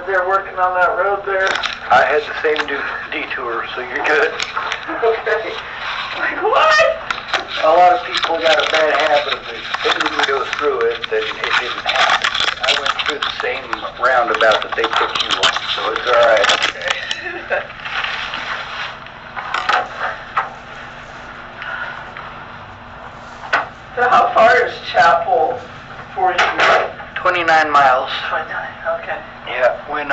as they're working on that road there? I had the same detour, so you're good. Okay. Like, what? A lot of people got a bad habit of it. They didn't go through it, then it didn't happen. I went through the same roundabout that they put you on, so it's alright. Okay. So how far is Chapel for you? 29 miles. 29, okay. Yeah, when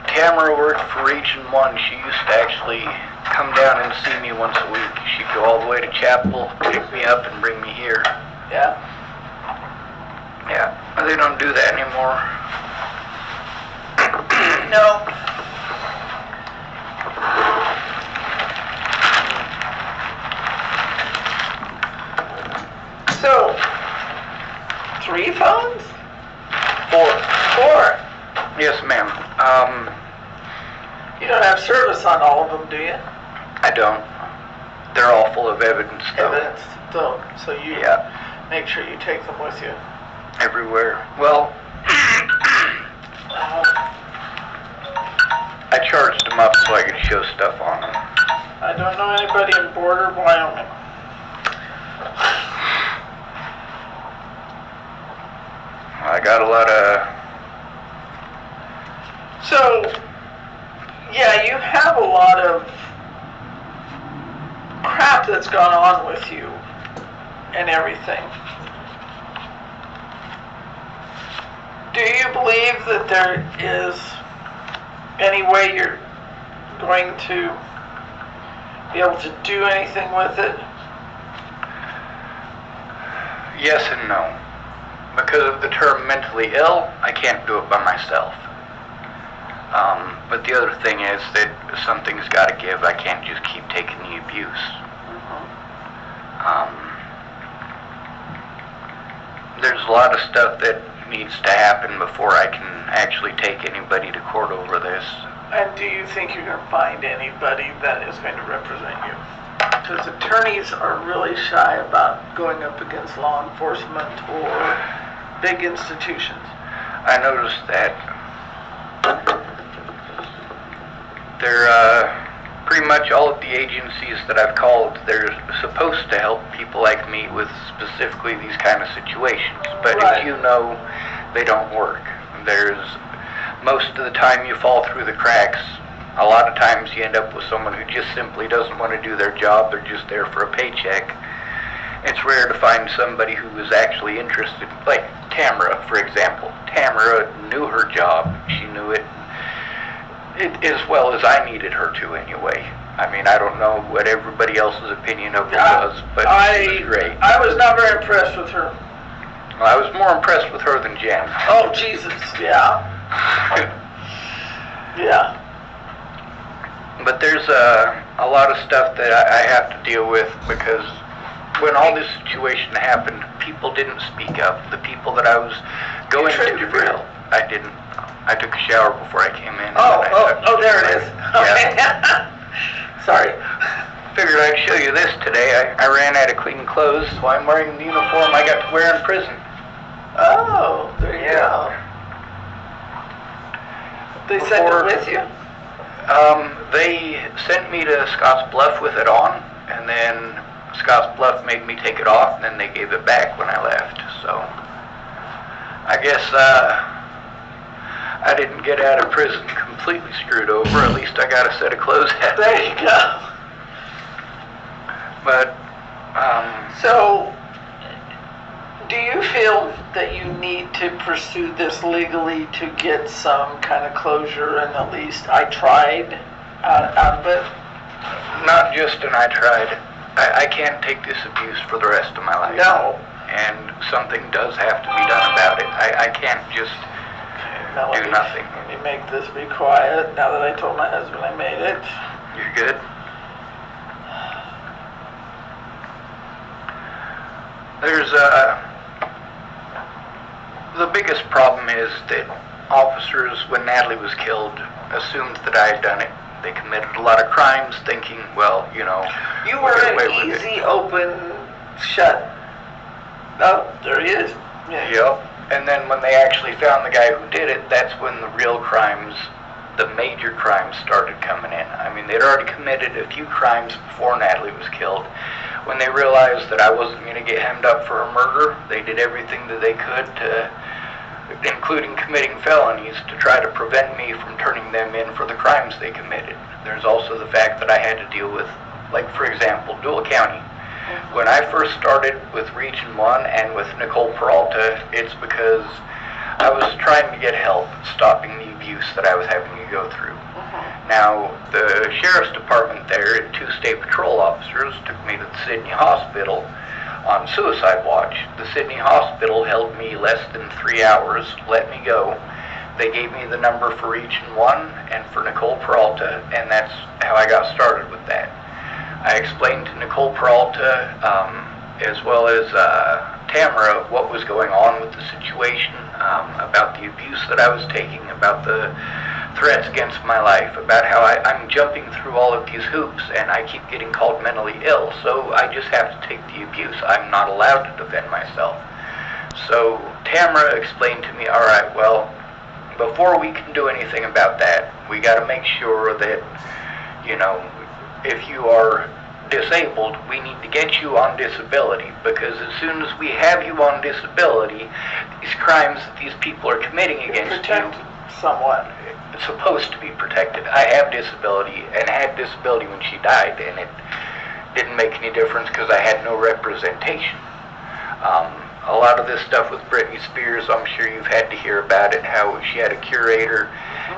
Tamara worked for Region 1, she used to actually come down and see me once a week. She'd go all the way to Chapel, pick me up, and bring me here. Yeah? Yeah, they don't do that anymore. No. So, 3 phones? 4. 4. Yes, ma'am. You don't have service on all of them, do you? I don't. They're all full of evidence, though. Evidence, though. So you make sure you take them with you. Everywhere. Well, I charged them up so I could show stuff on them. I don't know anybody in Border, Wyoming. I got a lot of... So, yeah, you have a lot of crap that's gone on with you and everything. Do you believe that there is any way you're going to be able to do anything with it? Yes and no. Because of the term mentally ill, I can't do it by myself. But the other thing is that something's got to give. I can't just keep taking the abuse. There's a lot of stuff that needs to happen before I can actually take anybody to court over this. And do you think you're going to find anybody that is going to represent you? Because attorneys are really shy about going up against law enforcement or big institutions. I noticed that. They're pretty much all of the agencies that I've called, they're supposed to help people like me with specifically these kind of situations. But right. As you know, they don't work. There's most of the time you fall through the cracks. A lot of times you end up with someone who just simply doesn't want to do their job. They're just there for a paycheck. It's rare to find somebody who is actually interested, like Tamara, for example. Tamara knew her job. She knew it as well as I needed her to anyway. I mean, I don't know what everybody else's opinion of her was, but she was great. I was not very impressed with her. Well, I was more impressed with her than Jen. Oh, Jesus, yeah. Yeah. But there's a lot of stuff that I have to deal with because when all this situation happened, people didn't speak up. The people that I was going to jail, I didn't. I took a shower before I came in. Oh, there it is. Okay. Yeah. Sorry. Figured I'd show you this today. I ran out of clean clothes, so I'm wearing the uniform I got to wear in prison. Oh, there you go. They sent it with you? They sent me to Scotts Bluff with it on, and then Scotts Bluff made me take it off, and then they gave it back when I left. So I guess I didn't get out of prison completely screwed over. At least I got a set of clothes out. There you go. But so, do you feel that you need to pursue this legally to get some kind of closure and at least I tried out of it? Not just an I tried. I can't take this abuse for the rest of my life. No. And something does have to be done about it. I can't just do nothing. Let me make this be quiet now that I told my husband I made it. You're good? There's the biggest problem is that officers, when Natalie was killed, assumed that I had done it. They committed a lot of crimes thinking, well, you know, you were an easy, open, shut. Oh, there he is. Yeah. Yep. And then when they actually found the guy who did it, that's when the real crimes, the major crimes, started coming in. I mean, they'd already committed a few crimes before Natalie was killed. When they realized that I wasn't going to get hemmed up for a murder, they did everything that they could to, including committing felonies, to try to prevent me from turning them in for the crimes they committed. There's also the fact that I had to deal with, like, for example, Dual County. When I first started with Region 1 and with Nicole Peralta, it's because I was trying to get help stopping the abuse that I was having to go through. Now, the sheriff's department there and 2 state patrol officers took me to the Sydney Hospital on suicide watch. The Sydney Hospital held me less than 3 hours, let me go. They gave me the number for Region 1 and for Nicole Peralta, and that's how I got started with that. I explained to Nicole Peralta, as well as Tamera, what was going on with the situation, about the abuse that I was taking, about the threats against my life, about how I'm jumping through all of these hoops and I keep getting called mentally ill, so I just have to take the abuse. I'm not allowed to defend myself. So Tamera explained to me, all right, well, before we can do anything about that, we got to make sure that, you know, if you are disabled, we need to get you on disability, because as soon as we have you on disability, these crimes that these people are committing against you, somewhat, it's supposed to be protected. I have disability and had disability when she died, and it didn't make any difference because I had no representation. A lot of this stuff with Britney Spears, I'm sure you've had to hear about it, how she had a curator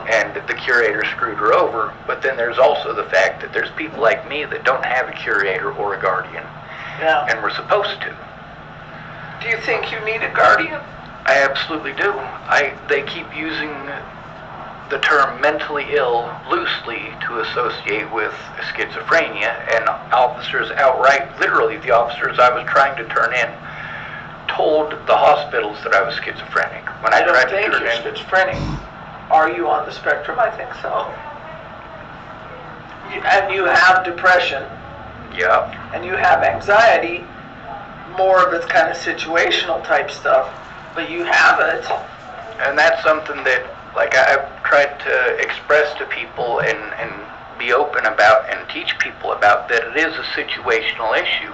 and the curator screwed her over. But then there's also the fact that there's people like me that don't have a curator or a guardian. Yeah. And we're supposed to. Do you think you need a guardian? I absolutely do. They keep using the term mentally ill loosely to associate with schizophrenia, and officers outright, literally the officers I was trying to turn in, told the hospitals that I was schizophrenic. When I tried to think turn you're in, schizophrenic. Are you on the spectrum? I think so. And you have depression. yeah, And you have anxiety. More of it's kind of situational type stuff, but you have it. and that's something that, like, I've tried to express to people and be open about and teach people about, that it is a situational issue.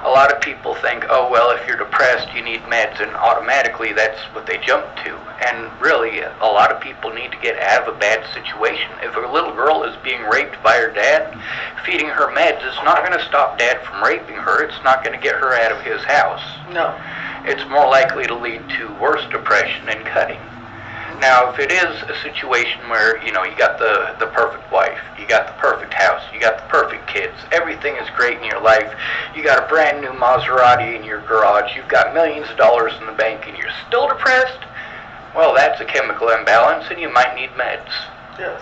A lot of people think, oh, well, if you're depressed, you need meds, and automatically that's what they jump to. And really, a lot of people need to get out of a bad situation. If a little girl is being raped by her dad, feeding her meds is not going to stop dad from raping her. It's not going to get her out of his house. No. It's more likely to lead to worse depression and cutting. Now, if it is a situation where, you know, you got the perfect wife, you got the perfect house, you got the perfect kids, everything is great in your life, you got a brand new Maserati in your garage, you've got millions of dollars in the bank, and you're still depressed, well, that's a chemical imbalance, and you might need meds. Yes.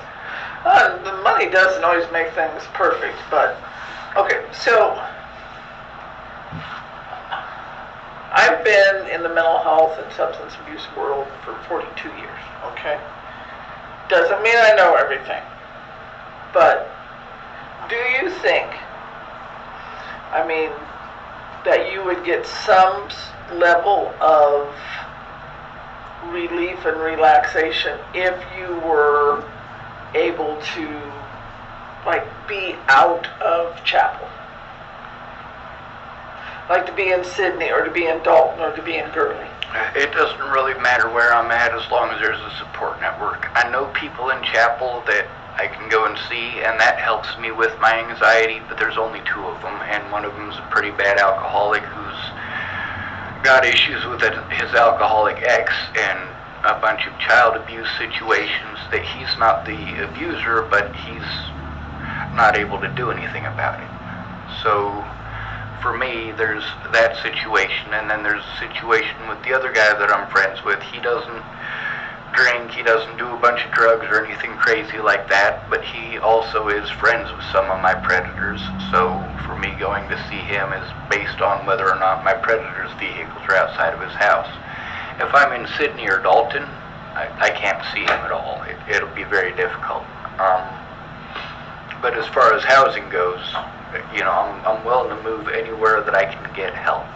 The money doesn't always make things perfect, but, okay, so I've been in the mental health and substance abuse world for 42 years, okay? Doesn't mean I know everything, but do you think, I mean, that you would get some level of relief and relaxation if you were able to, like, be out of Chapel? Like to be in Sydney, or to be in Dalton, or to be in Gurley? It doesn't really matter where I'm at as long as there's a support network. I know people in Chapel that I can go and see, and that helps me with my anxiety, but there's only 2 of them, and one of them's a pretty bad alcoholic who's got issues with his alcoholic ex and a bunch of child abuse situations that he's not the abuser, but he's not able to do anything about it. So for me, there's that situation, and then there's a situation with the other guy that I'm friends with. He doesn't drink, he doesn't do a bunch of drugs or anything crazy like that, but he also is friends with some of my predators. So for me, going to see him is based on whether or not my predator's vehicles are outside of his house. If I'm in Sydney or Dalton, I can't see him at all. It'll be very difficult. But as far as housing goes, you know, I'm willing to move anywhere that I can get help.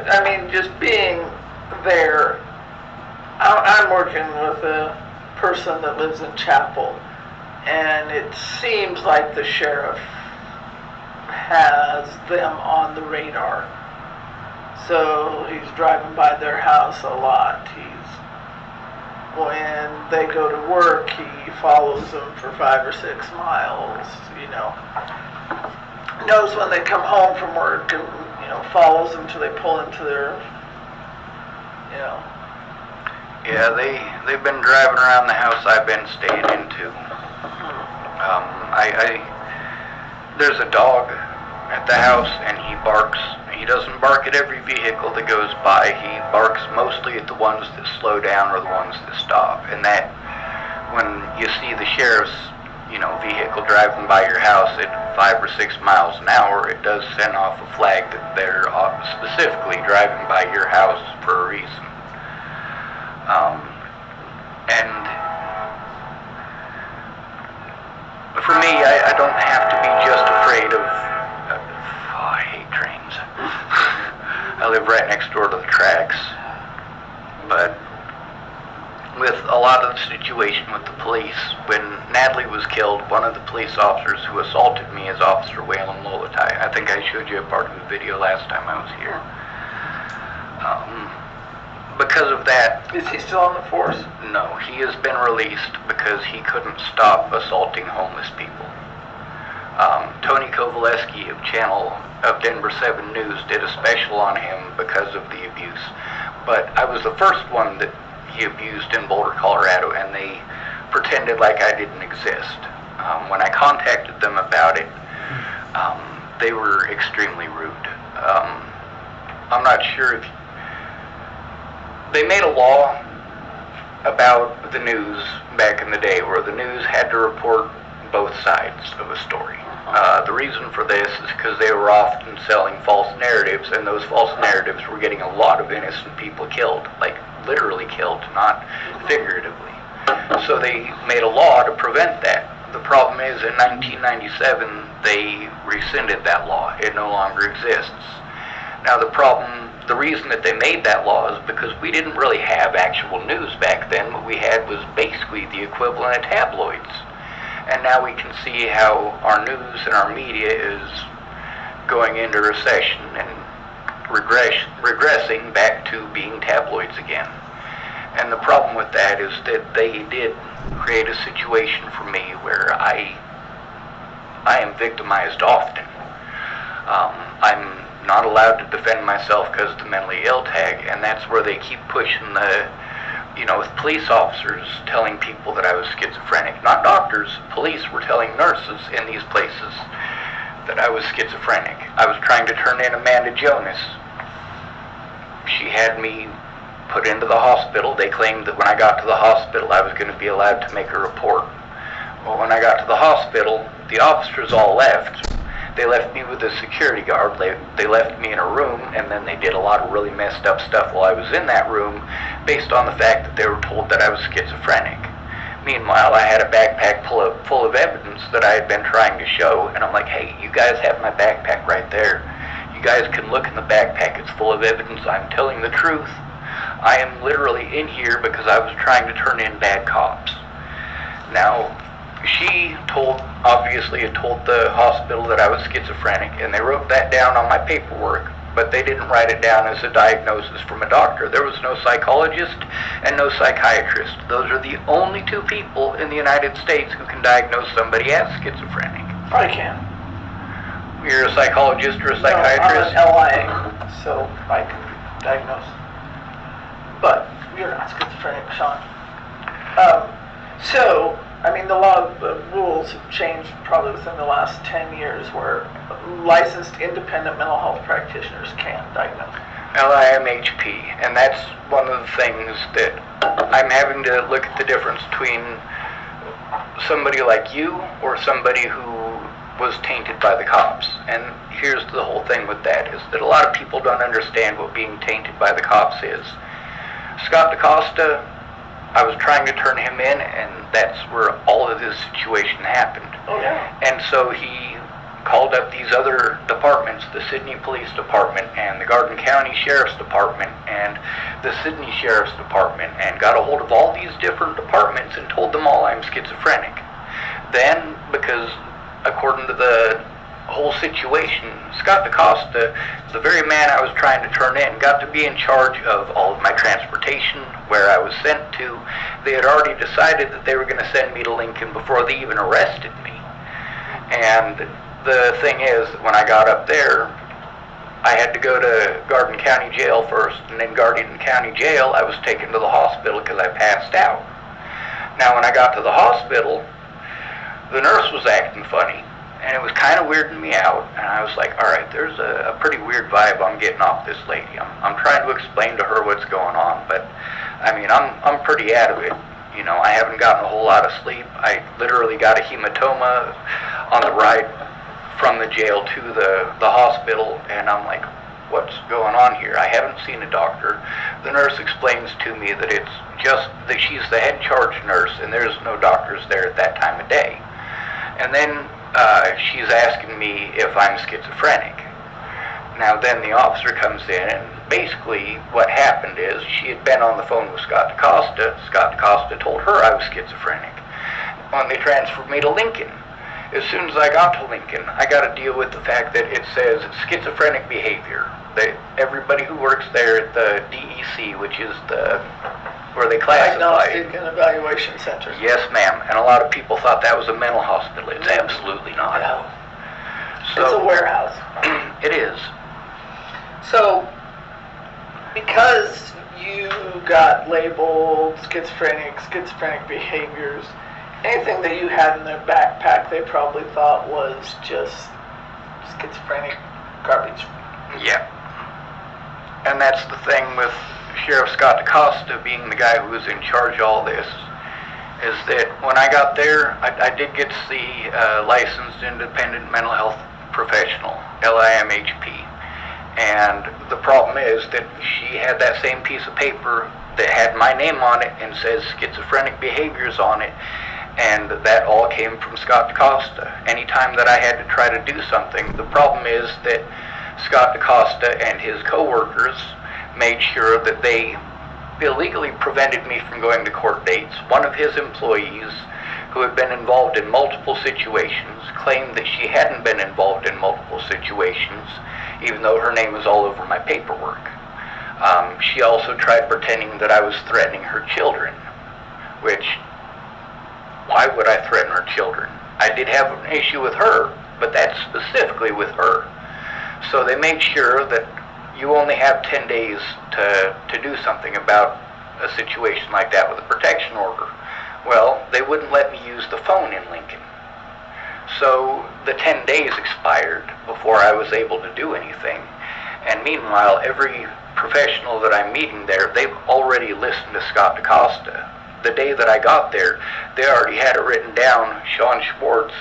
but I mean, just being there, I'm working with a person that lives in Chapel, and it seems like the sheriff has them on the radar. So he's driving by their house a lot. When they go to work, he follows them for 5 or 6 miles, you know. Knows when they come home from work and, you know, follows them till they pull into their, you know. Yeah, they've been driving around the house I've been staying into. There's a dog at the house, and he barks. He doesn't bark at every vehicle that goes by. He barks mostly at the ones that slow down or the ones that stop. And that, when you see the sheriff's, you know, vehicle driving by your house at 5 or 6 miles an hour, it does send off a flag that they're specifically driving by your house for a reason. And for me, I don't have to be just afraid of I hate trains. I live right next door to the tracks. But with a lot of the situation with the police, when Natalie was killed, one of the police officers who assaulted me is Officer Waylon Lolatai. I think I showed you a part of the video last time I was here. Because of that... Is he still on the force? No, he has been released because he couldn't stop assaulting homeless people. Tony Kovaleski of Denver 7 News did a special on him because of the abuse. But I was the first one that he abused in Boulder, Colorado, and they pretended like I didn't exist. When I contacted them about it, they were extremely rude. I'm not sure if... They made a law about the news back in the day where the news had to report both sides of a story. The reason for this is because they were often selling false narratives, and those false narratives were getting a lot of innocent people killed, like literally killed, not figuratively. So they made a law to prevent that. The problem is, in 1997, they rescinded that law. It no longer exists. Now the reason that they made that law is because we didn't really have actual news back then. What we had was basically the equivalent of tabloids. And now we can see how our news and our media is going into recession and regressing back to being tabloids again. And the problem with that is that they did create a situation for me where I am victimized often. I'm not allowed to defend myself because of the mentally ill tag, and that's where they keep pushing the, you know, with police officers telling people that I was schizophrenic. Not doctors, police were telling nurses in these places that I was schizophrenic. I was trying to turn in Amanda Jonas. She had me put into the hospital. They claimed that when I got to the hospital I was going to be allowed to make a report. Well, when I got to the hospital, the officers all left. They left me with a security guard. They left me in a room, and then they did a lot of really messed up stuff while I was in that room based on the fact that they were told that I was schizophrenic. Meanwhile, I had a backpack full of evidence that I had been trying to show, and I'm like, hey, you guys have my backpack right there. You guys can look in the backpack. It's full of evidence. I'm telling the truth. I am literally in here because I was trying to turn in bad cops. Now, she obviously had told the hospital that I was schizophrenic, and they wrote that down on my paperwork, but they didn't write it down as a diagnosis from a doctor. There was no psychologist and no psychiatrist. Those are the only two people in the United States who can diagnose somebody as schizophrenic. I can. You're a psychologist or a psychiatrist? No, I'm an LIA, so I can diagnose. But you're not schizophrenic, Sean. So, I mean, the rules have changed probably within the last 10 years where licensed independent mental health practitioners can diagnose. LIMHP, and that's one of the things that I'm having to look at the difference between somebody like you or somebody who was tainted by the cops. And here's the whole thing with that, is that a lot of people don't understand what being tainted by the cops is. Scott DaCosta, I was trying to turn him in, and that's where all of this situation happened. Oh, yeah. And so he called up these other departments, the Sydney Police Department and the Garden County Sheriff's Department and the Sydney Sheriff's Department, and got a hold of all these different departments and told them all I'm schizophrenic. Then, because according to the whole situation, Scott DeCosta, the very man I was trying to turn in, got to be in charge of all of my transportation, where I was sent to. They had already decided that they were going to send me to Lincoln before they even arrested me. And the thing is, when I got up there, I had to go to Garden County Jail first, and in Garden County Jail, I was taken to the hospital because I passed out. Now, when I got to the hospital, the nurse was acting funny, and it was kind of weirding me out, and I was like, all right, there's a pretty weird vibe I'm getting off this lady. I'm trying to explain to her what's going on, but, I mean, I'm pretty out of it. You know, I haven't gotten a whole lot of sleep. I literally got a hematoma on the ride from the jail to the hospital, and I'm like, what's going on here? I haven't seen a doctor. The nurse explains to me that it's just that she's the head charge nurse, and there's no doctors there at that time of day. And then she's asking me if I'm schizophrenic. Now then the officer comes in, and basically what happened is she had been on the phone with Scott DeCosta. Scott DeCosta told her I was schizophrenic. When they transferred me to Lincoln, as soon as I got to Lincoln, I got to deal with the fact that it says schizophrenic behavior. Everybody who works there at the DEC, which is where they classify. Diagnostic and Evaluation Center. Yes, ma'am. And a lot of people thought that was a mental hospital. It's absolutely not. No. So, it's a warehouse. It is. So, because you got labeled schizophrenic behaviors, anything that you had in their backpack, they probably thought was just schizophrenic garbage. Yeah. And that's the thing with Sheriff Scott DeCosta being the guy who was in charge of all this, is that when I got there, I did get to see licensed independent mental health professional, LIMHP. And the problem is that she had that same piece of paper that had my name on it and says schizophrenic behaviors on it, and that all came from Scott DeCosta. Anytime that I had to try to do something, the problem is that Scott DeCosta and his co-workers made sure that they illegally prevented me from going to court dates. One of his employees, who had been involved in multiple situations, claimed that she hadn't been involved in multiple situations, even though her name was all over my paperwork. She also tried pretending that I was threatening her children, which, why would I threaten her children? I did have an issue with her, but that's specifically with her. So they made sure that you only have 10 days to do something about a situation like that with a protection order. Well, they wouldn't let me use the phone in Lincoln. So the 10 days expired before I was able to do anything. And meanwhile, every professional that I'm meeting there, they've already listened to Scott DeCosta. The day that I got there, they already had it written down, Sean Schwartz,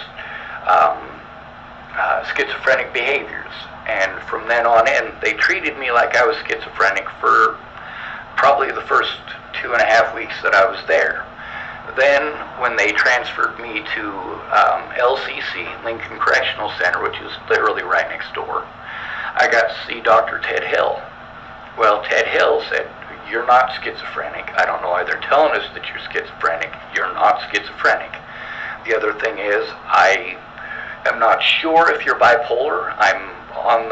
schizophrenic behaviors. And from then on in, they treated me like I was schizophrenic for probably the first 2.5 weeks that I was there. Then, when they transferred me to LCC, Lincoln Correctional Center, which is literally right next door, I got to see Dr. Ted Hill. Well, Ted Hill said, "You're not schizophrenic. I don't know why they're telling us that you're schizophrenic. You're not schizophrenic." The other thing is, I am not sure if you're bipolar. I'm on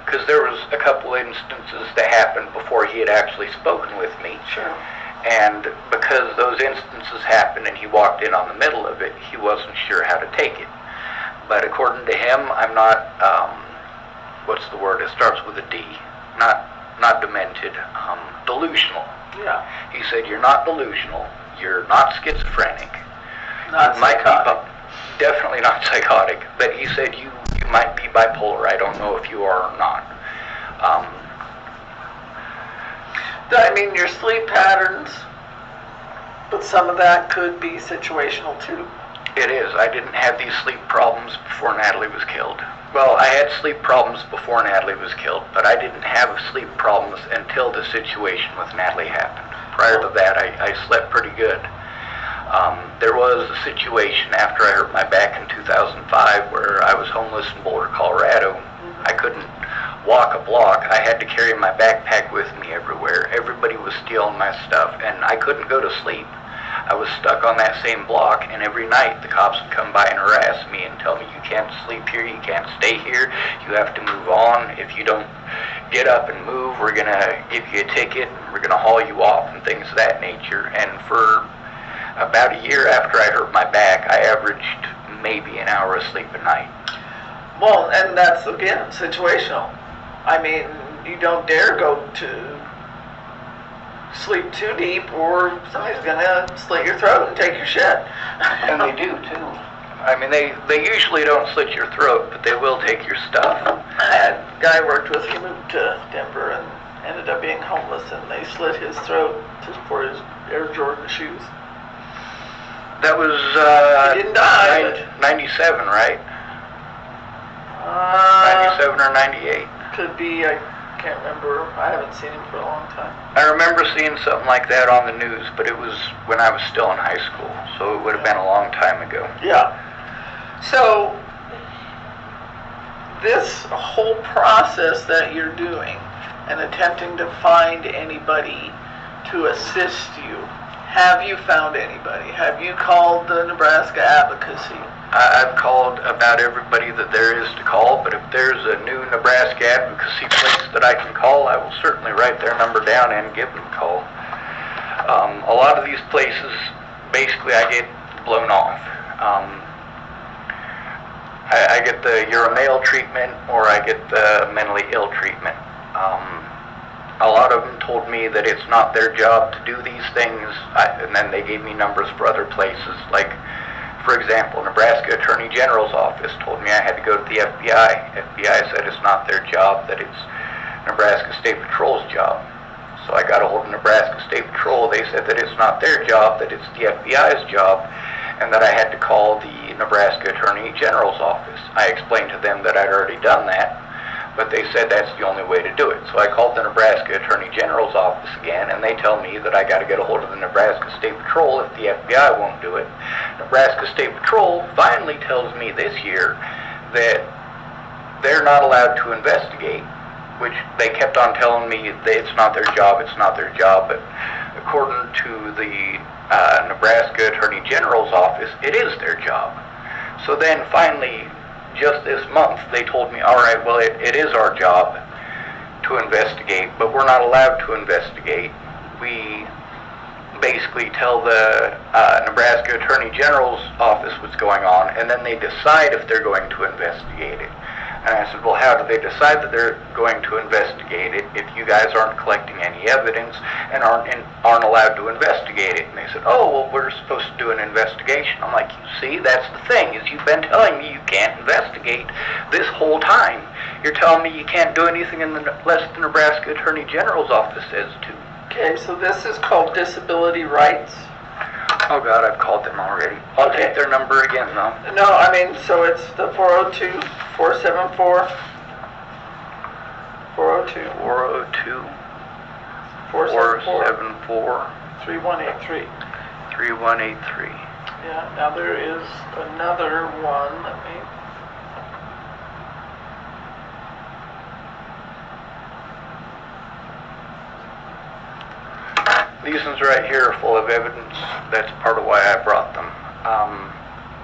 because there was a couple instances that happened before he had actually spoken with me. Sure. And because those instances happened and he walked in on the middle of it, he wasn't sure how to take it. But according to him, I'm not, what's the word? It starts with a D. Not demented, delusional. Yeah. He said, "You're not delusional, you're not schizophrenic. Not you might psychotic. be definitely not psychotic, but he said you might be bipolar. I don't know if you are or not." I mean, your sleep patterns, but some of that could be situational too. It is. I didn't have these sleep problems before Natalie was killed. Well, I had sleep problems before Natalie was killed, but I didn't have sleep problems until the situation with Natalie happened. Prior to that, I slept pretty good. There was a situation after I hurt my back in 2005 where I was homeless in Boulder, Colorado. I couldn't walk a block. I had to carry my backpack with me everywhere. Everybody was stealing my stuff, and I couldn't go to sleep. I was stuck on that same block, and every night the cops would come by and harass me and tell me, you can't sleep here, you can't stay here, you have to move on. If you don't get up and move, we're going to give you a ticket, we're going to haul you off, and things of that nature. And for about a year after I hurt my back, I averaged maybe an hour of sleep a night. Well, and that's, again, situational. I mean, you don't dare go to sleep too deep or somebody's going to slit your throat and take your shit. And they do, too. I mean, they usually don't slit your throat, but they will take your stuff. I had a guy I worked with, he moved to Denver and ended up being homeless, and they slit his throat for his Air Jordan shoes. That was he didn't die, 97, right? 97 or 98. Could be, I can't remember. I haven't seen him for a long time. I remember seeing something like that on the news, but it was when I was still in high school, so it would have been a long time ago. Yeah. So, this whole process that you're doing and attempting to find anybody to assist you, have you found anybody? Have you called the Nebraska Advocacy? I've called about everybody that there is to call, but if there's a new Nebraska Advocacy place that I can call, I will certainly write their number down and give them a call. A lot of these places, basically I get blown off. I get the you're a male treatment, or I get the mentally ill treatment. A lot of them told me that it's not their job to do these things, and then they gave me numbers for other places. Like, for example, Nebraska Attorney General's office told me I had to go to the FBI. FBI said it's not their job, that it's Nebraska State Patrol's job. So I got a hold of Nebraska State Patrol. They said that it's not their job, that it's the FBI's job, and that I had to call the Nebraska Attorney General's office. I explained to them that I'd already done that, but they said that's the only way to do it. So I called the Nebraska Attorney General's office again, and they tell me that I got to get a hold of the Nebraska State Patrol if the FBI won't do it. Nebraska State Patrol finally tells me this year that they're not allowed to investigate, which they kept on telling me that it's not their job, it's not their job, but according to the Nebraska Attorney General's office, it is their job. So then finally, just this month, they told me, all right, well, it is our job to investigate, but we're not allowed to investigate. We basically tell the Nebraska Attorney General's office what's going on, and then they decide if they're going to investigate it. And I said, well, how do they decide that they're going to investigate it if you guys aren't collecting any evidence and aren't allowed to investigate it? And they said, oh, well, we're supposed to do an investigation. I'm like, you see, that's the thing, is you've been telling me you can't investigate this whole time. You're telling me you can't do anything unless the Nebraska Attorney General's office says to. Okay, so this is called disability rights. Oh, God, I've called them already. I'll take their number again, though. No, I mean, so it's the 402-474. 402. 474. 3183. 3183. Yeah, now there is another one. Let me... These ones right here are full of evidence. That's part of why I brought them.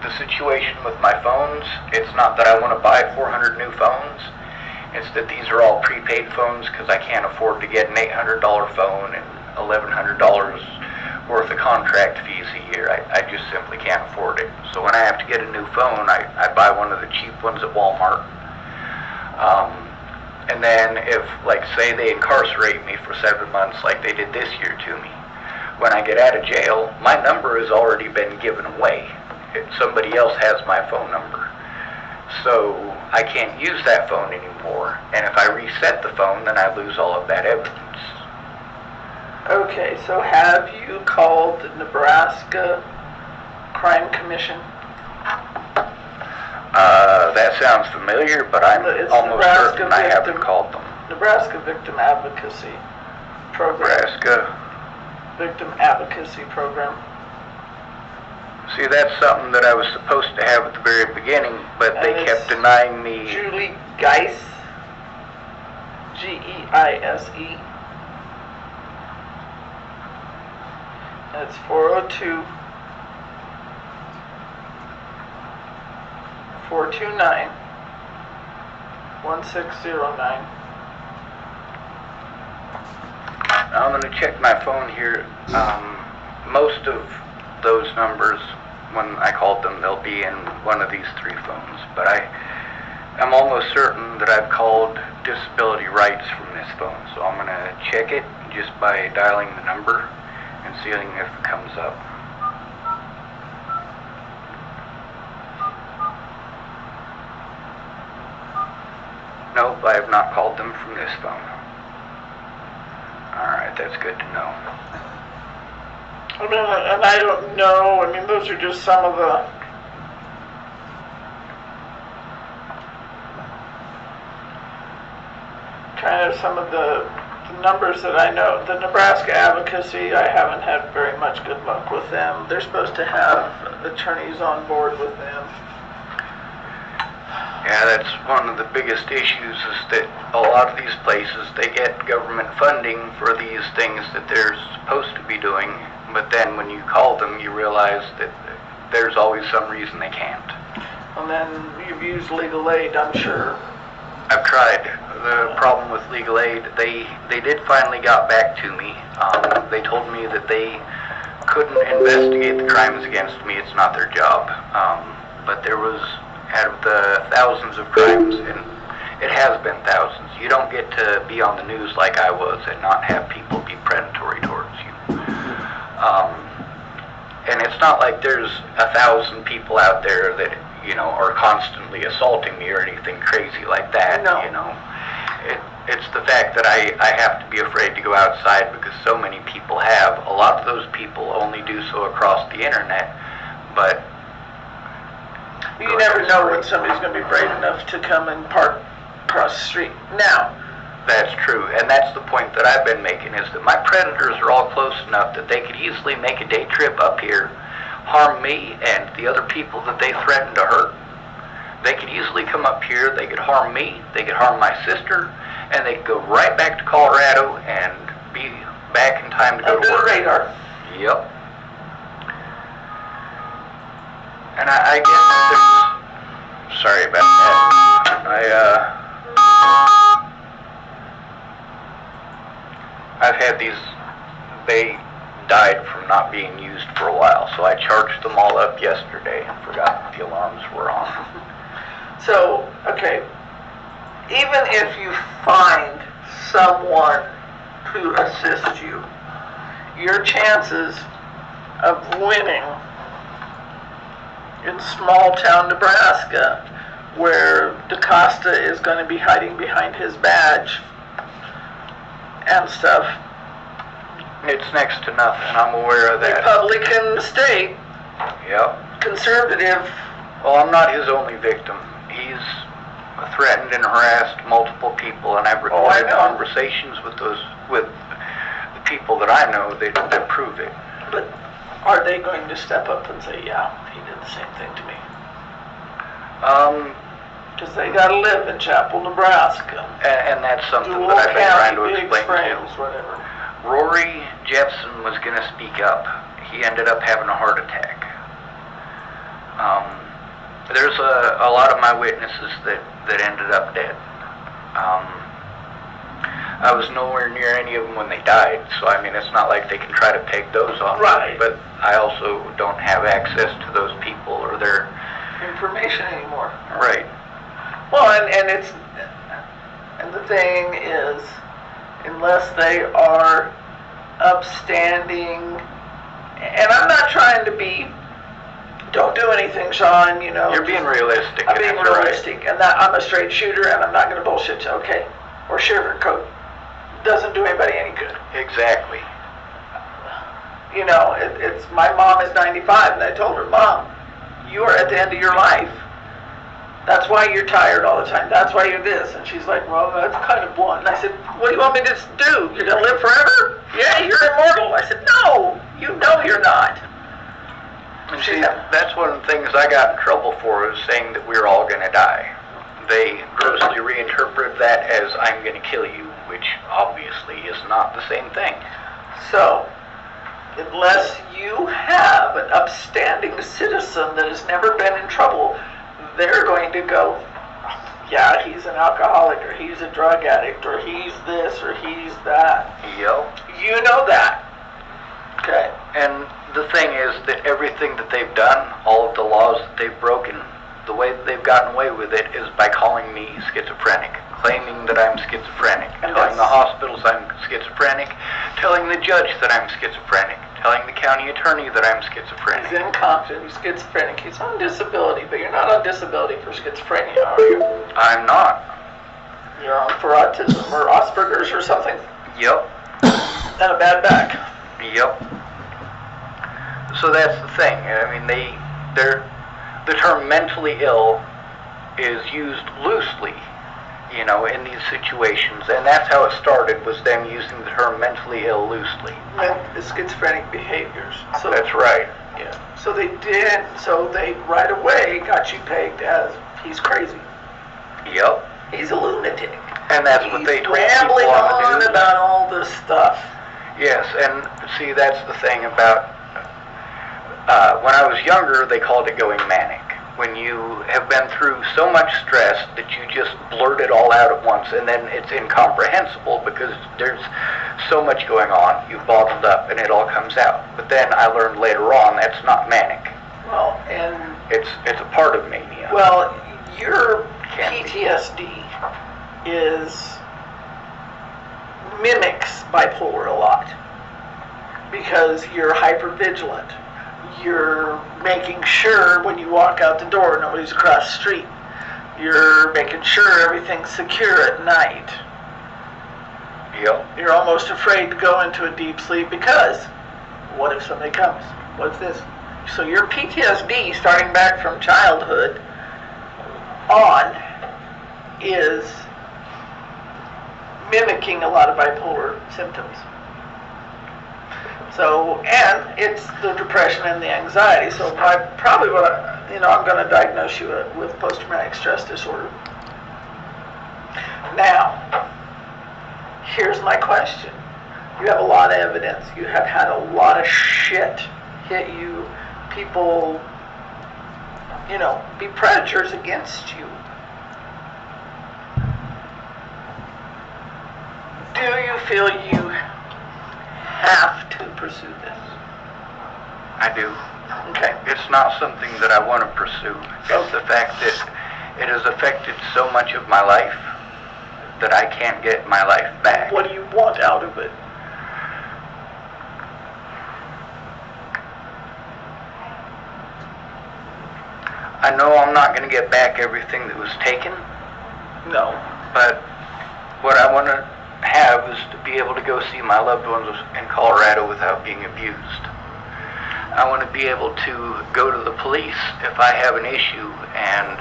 The situation with my phones, it's not that I want to buy 400 new phones. It's that these are all prepaid phones because I can't afford to get an $800 phone and $1,100 worth of contract fees a year. I just simply can't afford it. So when I have to get a new phone, I buy one of the cheap ones at Walmart. And then if, like, say they incarcerate me for 7 months like they did this year to me, when I get out of jail, my number has already been given away. Somebody else has my phone number. So I can't use that phone anymore. And if I reset the phone, then I lose all of that evidence. Okay, so have you called the Nebraska Crime Commission? That sounds familiar, but I'm almost certain I haven't called them. Nebraska Victim Advocacy Program. Nebraska Victim Advocacy Program. See, that's something that I was supposed to have at the very beginning, but they kept denying me. Julie Geise, Geise. That's 402 429 1609. I'm going to check my phone here. Most of those numbers, when I called them, they'll be in one of these three phones. But I'm almost certain that I've called disability rights from this phone. So I'm going to check it just by dialing the number and seeing if it comes up. Nope, I have not called them from this phone. Alright, that's good to know. I mean, and I don't know, I mean, those are just some of the numbers that I know. The Nebraska Advocacy, I haven't had very much good luck with them. They're supposed to have attorneys on board with them. Yeah, that's one of the biggest issues, is that a lot of these places, they get government funding for these things that they're supposed to be doing, but then when you call them, you realize that there's always some reason they can't. And then you've used legal aid, I'm sure. I've tried. The problem with legal aid, they did finally got back to me. They told me that they couldn't investigate the crimes against me. It's not their job. But there was, out of the thousands of crimes, and it has been thousands, you don't get to be on the news like I was and not have people be predatory towards you. And it's not like there's 1,000 people out there that, you know, are constantly assaulting me or anything crazy like that. No. You know, it's the fact that I have to be afraid to go outside because so many people have. A lot of those people only do so across the internet, but you never know when somebody's going to be brave enough to come and park across the street. Now, that's true, and that's the point that I've been making, is that my predators are all close enough that they could easily make a day trip up here, harm me and the other people that they threaten to hurt. They could easily come up here, they could harm me, they could harm my sister, and they could go right back to Colorado and be back in time to go to work. Under the radar. Yep. And I guess there's, sorry about that. I've had these, they died from not being used for a while, so I charged them all up yesterday and forgot that the alarms were on. So, okay, even if you find someone to assist you, your chances of winning in small town Nebraska, where decoste is going to be hiding behind his badge and stuff. It's next to nothing. I'm aware of that. Republican state. Yep. Conservative. Well, I'm not his only victim. He's threatened and harassed multiple people, and I've recorded conversations with the people that I know that prove it. But are they going to step up and say, yeah, he did the same thing to me? Because they got to live in Chapel, Nebraska. And that's something that I've been trying to explain to. Whatever. Rory Jepson was going to speak up. He ended up having a heart attack. There's a lot of my witnesses that ended up dead. I was nowhere near any of them when they died, so I mean, it's not like they can try to peg those off. Right. But I also don't have access to those people or their information anymore. Right. Well, and the thing is, unless they are upstanding, and I'm not trying to be, don't do anything, Sean, you know. You're being realistic. I'm being realistic, and that I'm a straight shooter, and I'm not going to bullshit you, okay? Or sugarcoat. Doesn't do anybody any good. Exactly. You know, it's my mom is 95, and I told her, Mom, you are at the end of your life. That's why you're tired all the time. That's why you're this. And she's like, well, that's kind of blunt. And I said, what do you want me to do? You're going to live forever? Yeah, you're immortal. I said, no, you know you're not. And see, that's one of the things I got in trouble for, is saying that we're all going to die. They grossly reinterpret that as I'm going to kill you, which obviously is not the same thing. So, unless you have an upstanding citizen that has never been in trouble, they're going to go, yeah, he's an alcoholic, or he's a drug addict, or he's this, or he's that. Yep. You know that. Okay. And the thing is that everything that they've done, all of the laws that they've broken, the way that they've gotten away with it is by calling me schizophrenic, claiming that I'm schizophrenic, telling the hospitals I'm schizophrenic, telling the judge that I'm schizophrenic, telling the county attorney that I'm schizophrenic. He's incompetent, he's schizophrenic, he's on disability, but you're not on disability for schizophrenia, are you? I'm not. You're on for autism or Asperger's or something? Yep. And a bad back. Yep. So that's the thing. I mean, the term mentally ill is used loosely, you know, in these situations, and that's how it started, was them using the term mentally ill loosely. The schizophrenic behaviors. So, that's right. Yeah. So they right away got you pegged as, he's crazy. Yep. He's a lunatic. And that's what they told people rambling on the news. about all this stuff. Yes, and see, that's the thing about, when I was younger, they called it going manic. When you have been through so much stress that you just blurt it all out at once, and then it's incomprehensible because there's so much going on, you've bottled up, and it all comes out. But then I learned later on that's not manic. Well, and it's a part of mania. Well, your PTSD mimics bipolar a lot because you're hypervigilant. You're making sure when you walk out the door nobody's across the street. You're making sure everything's secure at night. Yep. You're almost afraid to go into a deep sleep because what if somebody comes? What's this? So your PTSD, starting back from childhood on, is mimicking a lot of bipolar symptoms. So, and it's the depression and the anxiety. So I'm going to diagnose you with post-traumatic stress disorder. Now, here's my question. You have a lot of evidence. You have had a lot of shit hit you. People, be predators against you. Do you feel you have to pursue this? I do. Okay. It's not something that I want to pursue. It's the fact that it has affected so much of my life that I can't get my life back. What do you want out of it? I know I'm not going to get back everything that was taken. No. But what I want to have is to be able to go see my loved ones in Colorado without being abused. I want to be able to go to the police if I have an issue and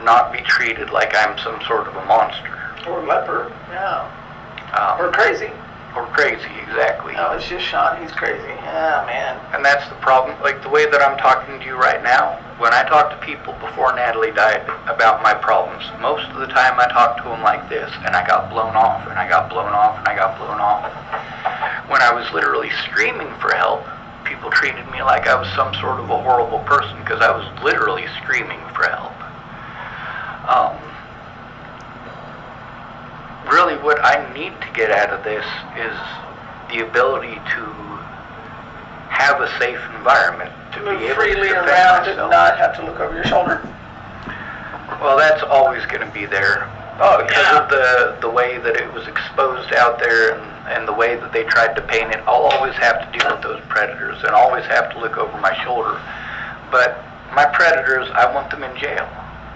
not be treated like I'm some sort of a monster. Or leper, yeah. Or crazy. Or crazy, exactly. No, it's just Sean, he's crazy. Yeah, man. And that's the problem. Like the way that I'm talking to you right now, when I talk to people before Natalie died about my problems, most of the time I talk to them like this, and I got blown off, and I got blown off, and I got blown off. When I was literally screaming for help, people treated me like I was some sort of a horrible person because I was literally screaming for help. Really what I need to get out of this is the ability to have a safe environment to move be able freely to defend around myself. and not have to look over your shoulder. Well, that's always going to be there. Because of the way that it was exposed out there and the way that they tried to paint it, I'll always have to deal with those predators and always have to look over my shoulder. But my predators, I want them in jail.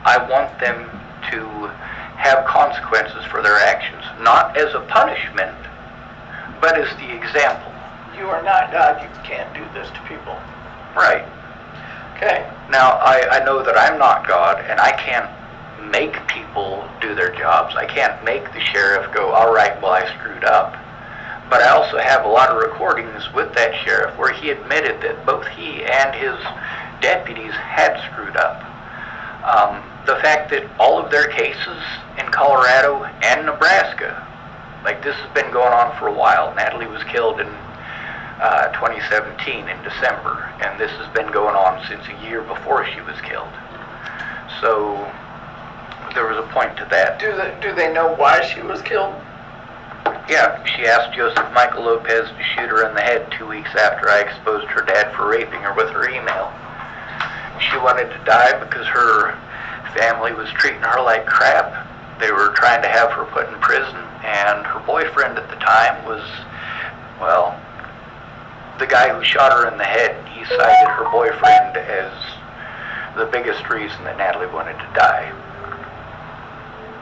I want them to have consequences for their actions, not as a punishment, but as the example. You are not God, you can't do this to people. Right. Okay. Now, I know that I'm not God, and I can't make people do their jobs. I can't make the sheriff go, all right, well, I screwed up. But I also have a lot of recordings with that sheriff where he admitted that both he and his deputies had screwed up. The fact that all of their cases in Colorado and Nebraska, like this has been going on for a while. Natalie was killed in 2017 in December, and this has been going on since a year before she was killed. So there was a point to that. Do they know why she was killed? Yeah, she asked Joseph Michael Lopez to shoot her in the head 2 weeks after I exposed her dad for raping her with her email. She wanted to die because her family was treating her like crap. They were trying to have her put in prison, and her boyfriend at the time was, well, the guy who shot her in the head. He cited her boyfriend as the biggest reason that Natalie wanted to die.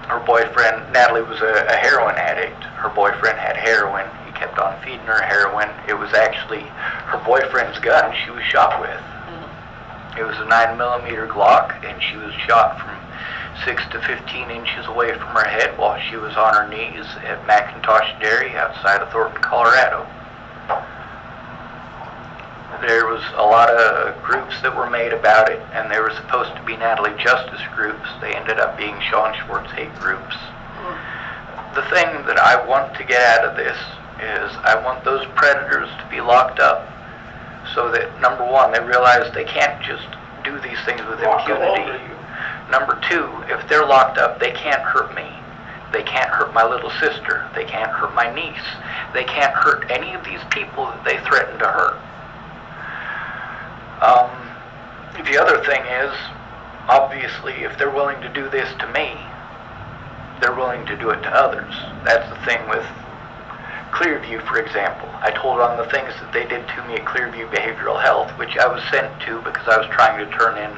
Her boyfriend, Natalie was a heroin addict. Her boyfriend had heroin. He kept on feeding her heroin. It was actually her boyfriend's gun she was shot with. It was a 9mm Glock, and she was shot from 6 to 15 inches away from her head while she was on her knees at McIntosh Dairy outside of Thornton, Colorado. There was a lot of groups that were made about it, and they were supposed to be Natalie Justice groups. They ended up being Sean Schwartz hate groups. The thing that I want to get out of this is I want those predators to be locked up so that, number one, they realize they can't just do these things with impunity. Number two, if they're locked up, they can't hurt me. They can't hurt my little sister. They can't hurt my niece. They can't hurt any of these people that they threaten to hurt. The other thing is, obviously, if they're willing to do this to me, they're willing to do it to others. That's the thing with Clearview, for example. I told on the things that they did to me at Clearview Behavioral Health, which I was sent to because I was trying to turn in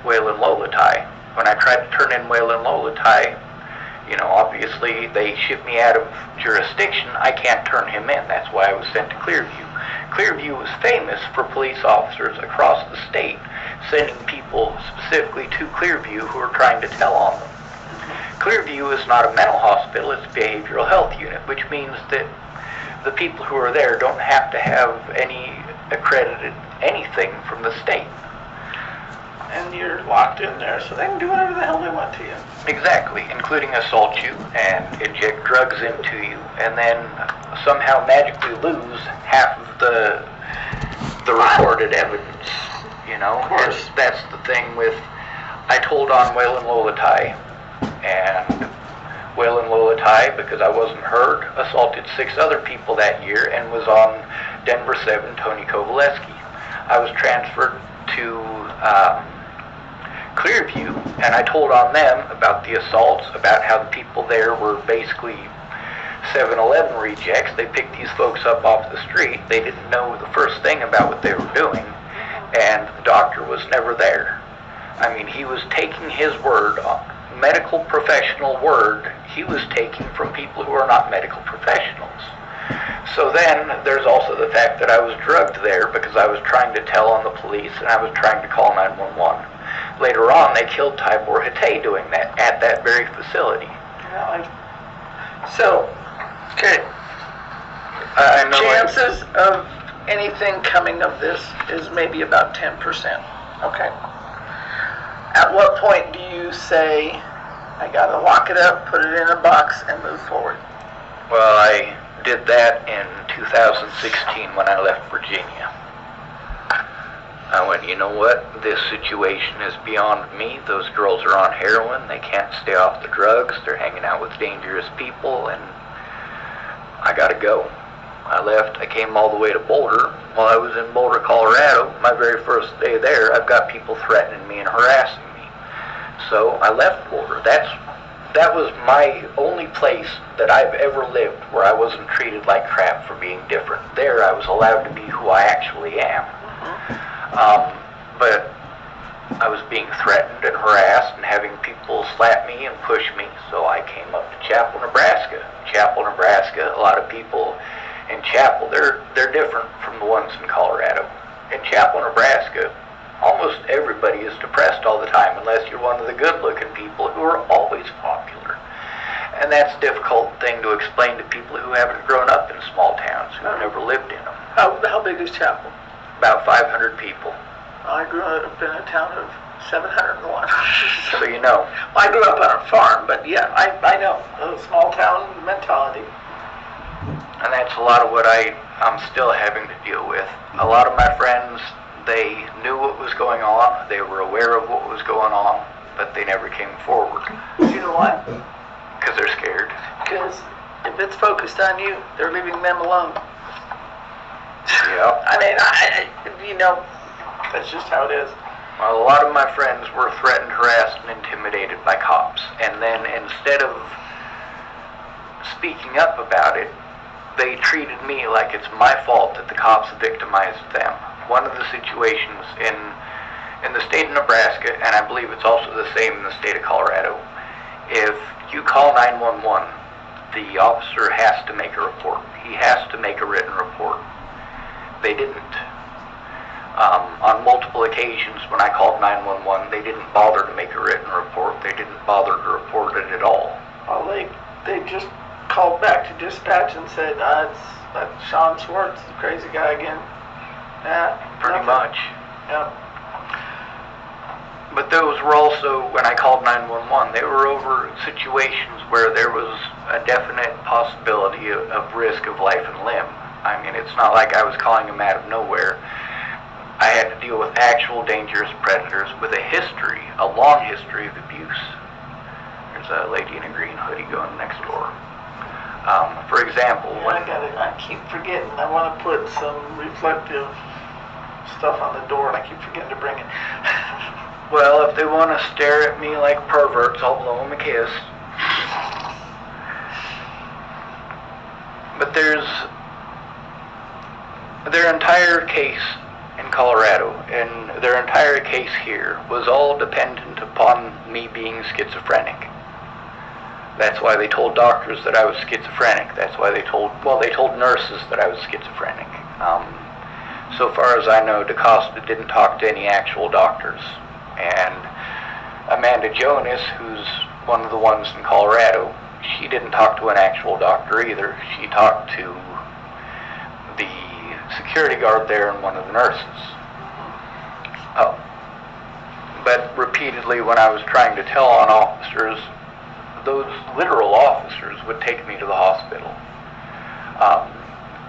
Waylon Lolatai. When I tried to turn in Waylon Lolatai, you know, obviously they shipped me out of jurisdiction. I can't turn him in. That's why I was sent to Clearview. Clearview was famous for police officers across the state sending people specifically to Clearview who were trying to tell on them. Clearview is not a mental hospital, it's a behavioral health unit, which means that the people who are there don't have to have any accredited anything from the state. And you're locked in there, so they can do whatever the hell they want to you. Exactly, including assault you and inject drugs into you, and then somehow magically lose half of the recorded evidence, you know? Of course. And that's the thing with, I told on Waylon Lolatai, and Waylon Lolatai, because I wasn't heard, assaulted 6 other people that year and was on Denver 7, Tony Kovaleski. I was transferred to Clearview, and I told on them about the assaults, about how the people there were basically 7-Eleven rejects. They picked these folks up off the street. They didn't know the first thing about what they were doing, and the doctor was never there. I mean, he was taking his word, medical professional word, he was taking from people who are not medical professionals. So then there's also the fact that I was drugged there because I was trying to tell on the police and I was trying to call 911. Later on, they killed Tibor Hatay doing that at that very facility. So, okay. Chances of anything coming of this is maybe about 10%. Okay. At what point do you say, I gotta lock it up, put it in a box, and move forward? Well, I did that in 2016 when I left Virginia. I went, you know what, this situation is beyond me. Those girls are on heroin, they can't stay off the drugs, they're hanging out with dangerous people, and I gotta go. I left, I came all the way to Boulder. While I was in Boulder, Colorado, my very first day there, I've got people threatening me and harassing me. So I left Boulder. That was my only place that I've ever lived where I wasn't treated like crap for being different. There I was allowed to be who I actually am. But I was being threatened and harassed and having people slap me and push me, so I came up to Chapel, Nebraska. Chapel, Nebraska, a lot of people in Chapel, they're different from the ones in Colorado. In Chapel, Nebraska, almost everybody is depressed all the time unless you're one of the good-looking people who are always popular. And that's a difficult thing to explain to people who haven't grown up in small towns, who've never lived in them. How big is Chapel? About 500 people. I grew up in a town of 701. So you know. I grew up on a farm, but yeah, I know. A small town mentality. And that's a lot of what I'm still having to deal with. A lot of my friends, they knew what was going on, they were aware of what was going on, but they never came forward. You know why? Because they're scared. Because if it's focused on you, they're leaving them alone. Yeah. I mean, that's just how it is. Well, a lot of my friends were threatened, harassed, and intimidated by cops. And then instead of speaking up about it, they treated me like it's my fault that the cops victimized them. One of the situations in the state of Nebraska, and I believe it's also the same in the state of Colorado, if you call 911, the officer has to make a report. He has to make a written report. They didn't. On multiple occasions when I called 911, they didn't bother to make a written report. They didn't bother to report it at all. Well, they just called back to dispatch and said, that's Sean Schwartz, the crazy guy again. Yeah, pretty much. Yeah. But those were also, when I called 911, they were over situations where there was a definite possibility of risk of life and limb. I mean, it's not like I was calling them out of nowhere. I had to deal with actual dangerous predators with a long history of abuse. There's a lady in a green hoodie going next door. For example, I keep forgetting. I want to put some reflective stuff on the door, and I keep forgetting to bring it. Well, if they want to stare at me like perverts, I'll blow them a kiss. But their entire case in Colorado and their entire case here was all dependent upon me being schizophrenic. That's why they told doctors that I was schizophrenic. That's why they told nurses that I was schizophrenic. So far as I know, decoste didn't talk to any actual doctors. And Amanda Jonas, who's one of the ones in Colorado, she didn't talk to an actual doctor either. She talked to the security guard there and one of the nurses. But repeatedly when I was trying to tell on officers, those literal officers would take me to the hospital.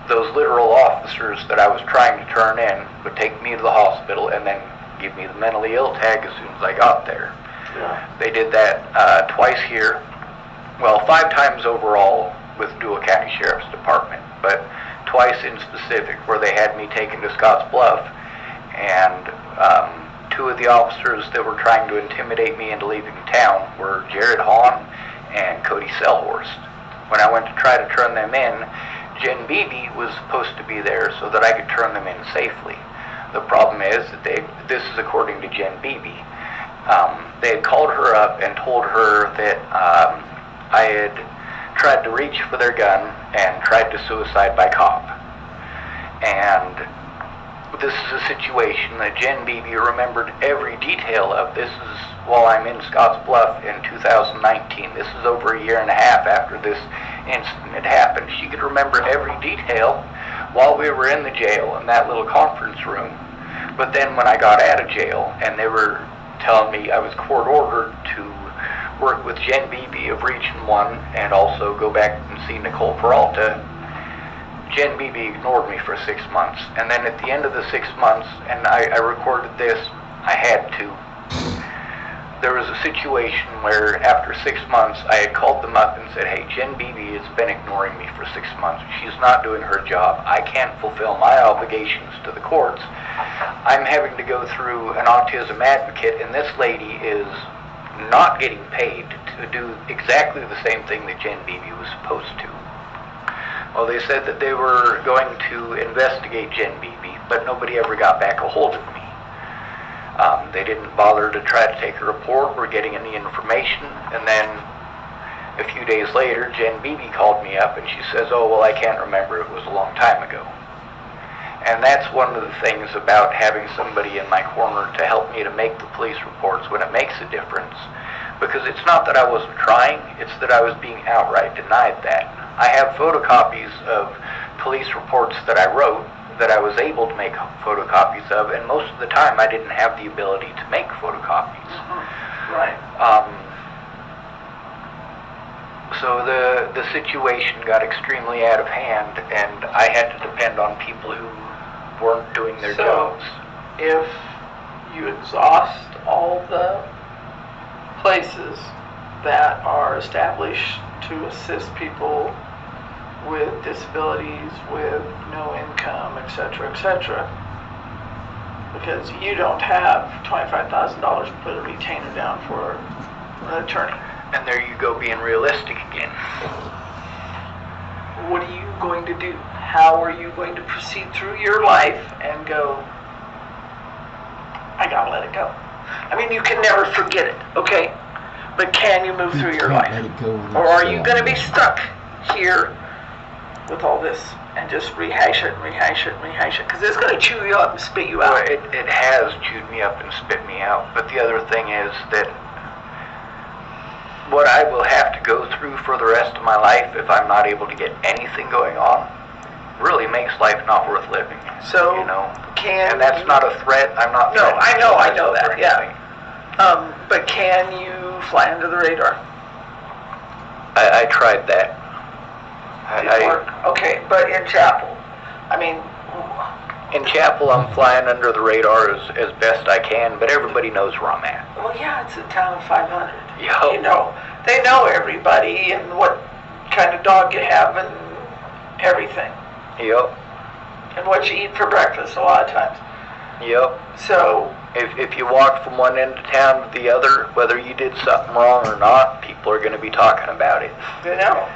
Those literal officers that I was trying to turn in would take me to the hospital and then give me the mentally ill tag as soon as I got there. Yeah. They did that twice here. Well, 5 times overall with Dual County Sheriff's Department, but twice in specific where they had me taken to Scottsbluff, and 2 of the officers that were trying to intimidate me into leaving town were Jared Hahn and Cody Selhorst. When I went to try to turn them in, Jen Beebe was supposed to be there so that I could turn them in safely. The problem is that this is according to Jen Beebe. They had called her up and told her that I had tried to reach for their gun and tried to suicide by cop. And this is a situation that Jen Beebe remembered every detail of. This is while I'm in Scottsbluff in 2019. This is over a year and a half after this incident had happened. She could remember every detail while we were in the jail in that little conference room. But then when I got out of jail and they were telling me I was court ordered to work with Jen Beebe of Region 1 and also go back and see Nicole Peralta, Jen Beebe ignored me for 6 months. And then at the end of the 6 months, and I recorded this, I had to. There was a situation where after 6 months I had called them up and said, hey, Jen Beebe has been ignoring me for 6 months. She's not doing her job. I can't fulfill my obligations to the courts. I'm having to go through an autism advocate, and this lady is not getting paid to do exactly the same thing that Jen Beebe was supposed to. Well, they said that they were going to investigate Jen Beebe, but nobody ever got back a hold of me. They didn't bother to try to take a report or getting any information, and then a few days later, Jen Beebe called me up and she says, oh, well, I can't remember, it was a long time ago. And that's one of the things about having somebody in my corner to help me to make the police reports when it makes a difference. Because it's not that I wasn't trying, it's that I was being outright denied that. I have photocopies of police reports that I wrote that I was able to make photocopies of, and most of the time I didn't have the ability to make photocopies. Right. So the situation got extremely out of hand, and I had to depend on people who weren't doing their jobs. If you exhaust all the places that are established to assist people with disabilities, with no income, etc., etc., because you don't have $25,000 to put a retainer down for an attorney. And there you go, being realistic again. What are you going to do? How are you going to proceed through your life and go, I gotta let it go? I mean, you can never forget it, okay? But can you move through your life? Or are you going to be stuck here with all this and just rehash it and rehash it and rehash it? Because it's going to chew you up and spit you out. Well, it has chewed me up and spit me out. But the other thing is that what I will have to go through for the rest of my life if I'm not able to get anything going on really makes life not worth living. So, you know, and that's not a threat. I'm not. No, I know that. Yeah. But can you fly under the radar? I tried that. Didn't work. Okay, but in Chapel, I mean. In Chapel, I'm flying under the radar as best I can, but everybody knows where I'm at. Well, yeah, it's a town of 500. Yo. You know, they know everybody and what kind of dog you have and everything. Yep. And what you eat for breakfast a lot of times. Yep. So if you walk from one end of town to the other, whether you did something wrong or not, people are going to be talking about it. You know.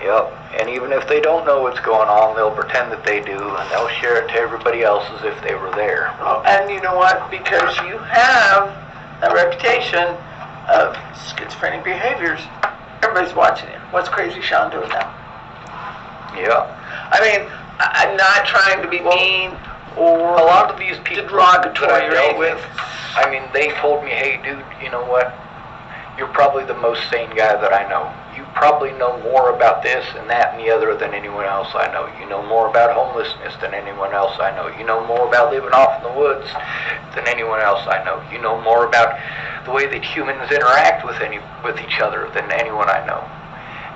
Yep. And even if they don't know what's going on, they'll pretend that they do, and they'll share it to everybody else as if they were there. Oh, and you know what? Because you have a reputation of schizophrenic behaviors, everybody's watching you. What's Crazy Sean doing now? Yeah. I mean, I'm not trying to be mean or a lot of these people derogatory that I dealt with. I mean, they told me, hey, dude, you know what? You're probably the most sane guy that I know. You probably know more about this and that and the other than anyone else I know. You know more about homelessness than anyone else I know. You know more about living off in the woods than anyone else I know. You know more about the way that humans interact with each other than anyone I know.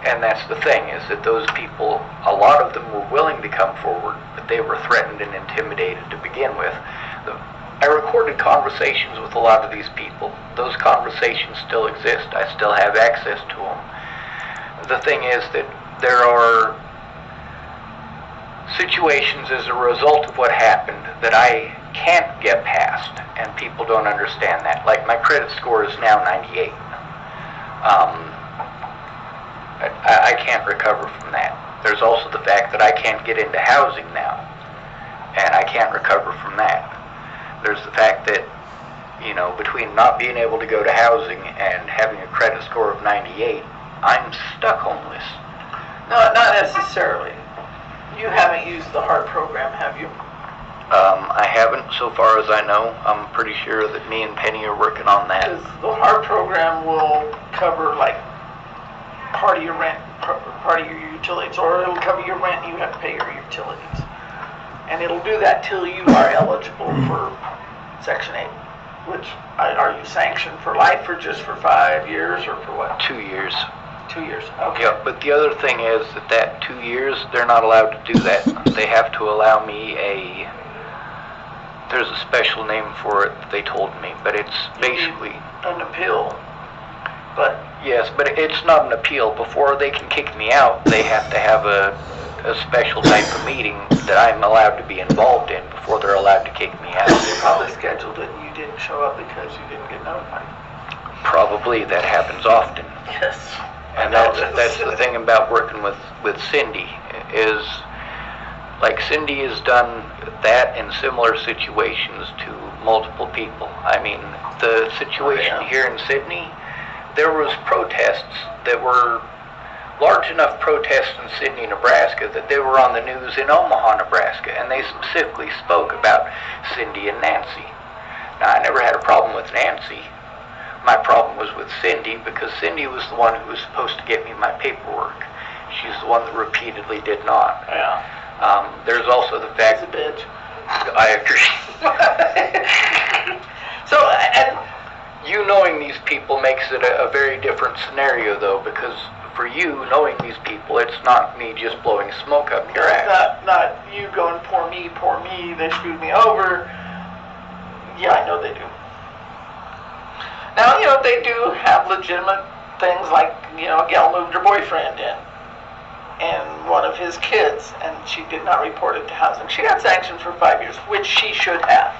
And that's the thing, is that those people, a lot of them were willing to come forward, but they were threatened and intimidated to begin with. I recorded conversations with a lot of these people. Those conversations still exist. I still have access to them. The thing is that there are situations as a result of what happened that I can't get past, and people don't understand that. Like, my credit score is now 98. I can't recover from that. There's also the fact that I can't get into housing now, and I can't recover from that. There's the fact that, you know, between not being able to go to housing and having a credit score of 98, I'm stuck homeless. No, not necessarily. You haven't used the HEART program, have you? I haven't, so far as I know. I'm pretty sure that me and Penny are working on that. Because the HEART program will cover, like, part of your rent, part of your utilities, or it'll cover your rent and you have to pay your utilities. And it'll do that till you are eligible for Section 8, which, are you sanctioned for life or just for 5 years or for what? 2 years. 2 years, okay. Yeah, but the other thing is that 2 years, they're not allowed to do that. They have to allow me there's a special name for it that they told me, but it's basically an appeal. But yes, but it's not an appeal. Before they can kick me out, they have to have a special type of meeting that I'm allowed to be involved in before they're allowed to kick me out. They probably scheduled it and you didn't show up because you didn't get notified. Probably. That happens often. Yes. And that's the thing about working with Cyndi, is like Cyndi has done that in similar situations to multiple people. I mean, the situation here in Sydney, there was protests that were large enough protests in Sydney, Nebraska, that they were on the news in Omaha, Nebraska, and they specifically spoke about Cyndi and Nancy. Now, I never had a problem with Nancy. My problem was with Cyndi, because Cyndi was the one who was supposed to get me my paperwork. She's the one that repeatedly did not. Yeah. There's also the fact... She's a bitch. I agree. So, and... You knowing these people makes it a very different scenario, though, because for you, knowing these people, it's not me just blowing smoke up your ass. Not you going, poor me, they screwed me over. Yeah, I know they do. Now, they do have legitimate things like, a gal moved her boyfriend in and one of his kids, and she did not report it to housing. She got sanctioned for 5 years, which she should have,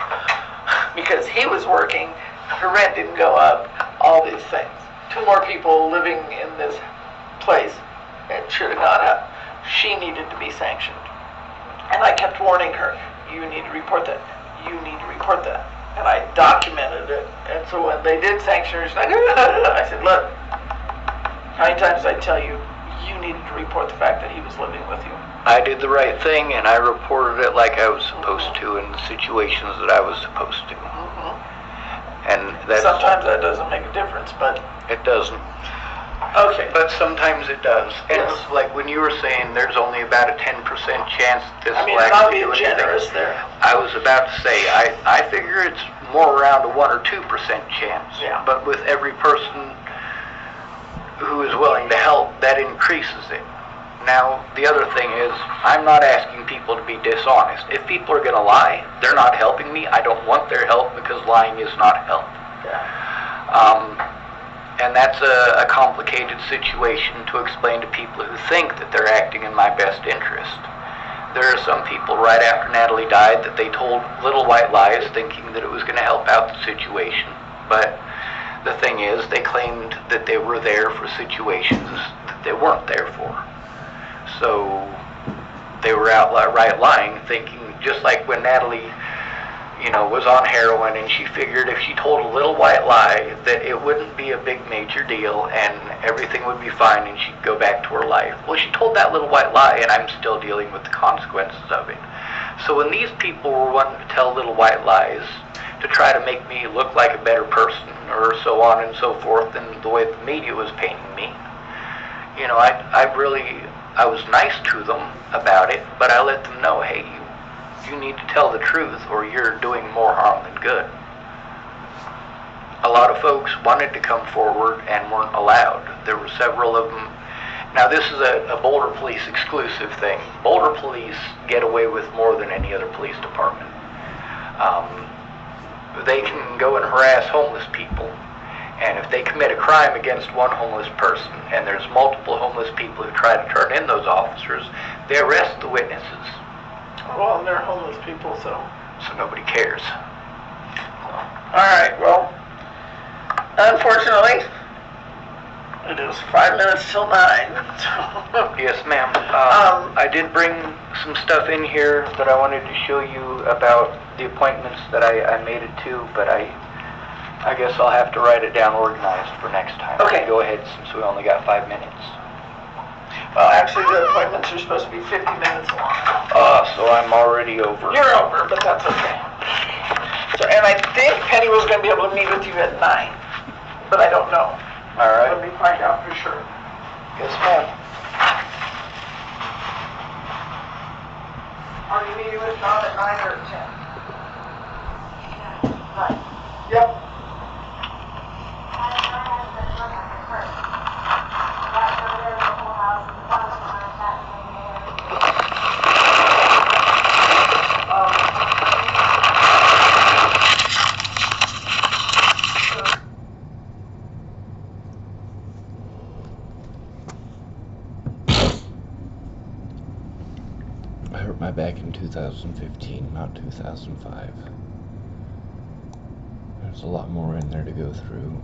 because he was working, her rent didn't go up, all these things. 2 more people living in this place, it should have gone up. She needed to be sanctioned. And I kept warning her, you need to report that, you need to report that. And I documented it, and so when they did sanction her, she's like, I said, look, how many times did I tell you, you needed to report the fact that he was living with you? I did the right thing, and I reported it like I was supposed to in the situations that I was supposed to. And that's, sometimes that doesn't make a difference, but... It doesn't. Okay. But sometimes it does. And Yes. like when you were saying there's only about a 10% chance that this will not actually being do anything. generous there. I was about to say, I figure it's more around a 1 or 2% chance. Yeah. But with every person who is willing to help, that increases it. Now, the other thing is, I'm not asking people to be dishonest. If people are going to lie, they're not helping me. I don't want their help, because lying is not help. Yeah. And that's a complicated situation to explain to people who think that they're acting in my best interest. There are some people right after Natalie died that they told little white lies thinking that it was going to help out the situation. But the thing is, they claimed that they were there for situations that they weren't there for. So they were outright lying, thinking, just like when Natalie, was on heroin, and she figured if she told a little white lie that it wouldn't be a big major deal and everything would be fine and she'd go back to her life. Well, she told that little white lie, and I'm still dealing with the consequences of it. So when these people were wanting to tell little white lies to try to make me look like a better person, or so on and so forth, than the way the media was painting me, I was nice to them about it, but I let them know, hey, you need to tell the truth or you're doing more harm than good. A lot of folks wanted to come forward and weren't allowed. There were several of them. Now, this is a Boulder Police exclusive thing. Boulder Police get away with more than any other police department. They can go and harass homeless people. And if they commit a crime against one homeless person, and there's multiple homeless people who try to turn in those officers, they arrest the witnesses. Well, they're homeless people, so nobody cares. All right, well, unfortunately, it is 5 minutes till 9. Yes, ma'am. I did bring some stuff in here that I wanted to show you about the appointments that I made it to, but I guess I'll have to write it down organized for next time. Okay. Go ahead, since we only got 5 minutes. Well, actually, the appointments are supposed to be 50 minutes long. So I'm already over. You're over, but that's okay. So, and I think Penny was going to be able to meet with you at 9, but I don't know. All right. Let me find out for sure. Yes, ma'am. Are you meeting with John at 9 or 10? 9. Yep. I hurt my back in 2015, not 2005. There's a lot more in there to go through.